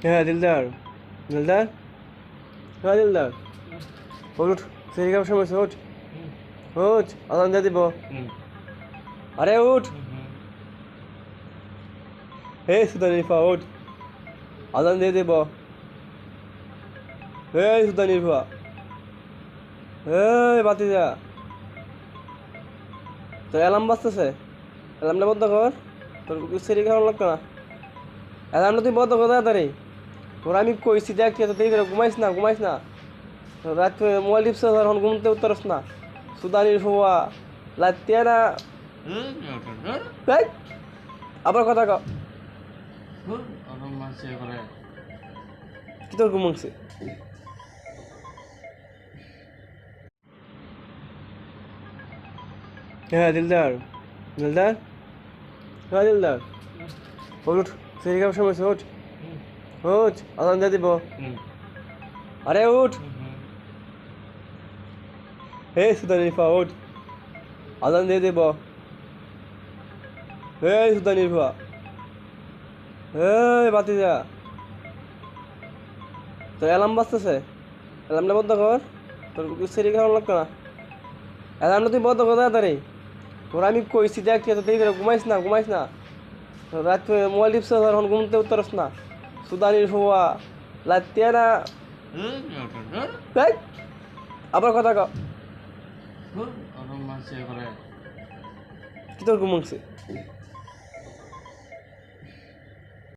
হ্যাঁ দিলদার দিলদার হ্যাঁ দিলদার ওঠ সেই কাম সময় ওঠ ওঠ আদান দিয়ে দিব আরে উঠ হে সুদানিফা ওঠ আদান দিয়ে দিব হে সুদানিফা হে বাতি যা তো অ্যালার্ম বাজতেছে অ্যালার্মটা বন্ধ কর তোর সেরি খাওয়ানো লাগতো না অ্যালার্মটা তুই বন্ধ কর তাড়াতাড়ি তোর আমি কইছি দেখ তুই দেরি করে ঘুমাইস না রাত মোবাইল টিপস এখন ঘুমতে উত্তরস না সুদানির ফুয়া লাতিয়া না আবার কথা কও কি তোর ঘুমাংছে হ্যাঁ দিলদার দিলদার হ্যাঁ দিলদার ওঠ সেই কাম সময় ওঠ ওঠ আদান দিয়ে দিব আরে উঠ হে সুদানিফা ওঠ আদান দিয়ে দিব হে সুদানিফা হে বাতি যা তো অ্যালার্ম বাজতেছে অ্যালার্মটা বন্ধ কর তোর সেরি খাওয়ানো লাগতো না অ্যালার্মটা তুই বন্ধ কর তাড়াতাড়ি তোর আমি কইছি দেখ তুই দেরি করে ঘুমাইস না রাত মোবাইল টিপস এখন ঘুমতে উত্তরস না সুদানির ফুয়া লাতিয়া না আবার কথা কও কি তোর ঘুমাংছে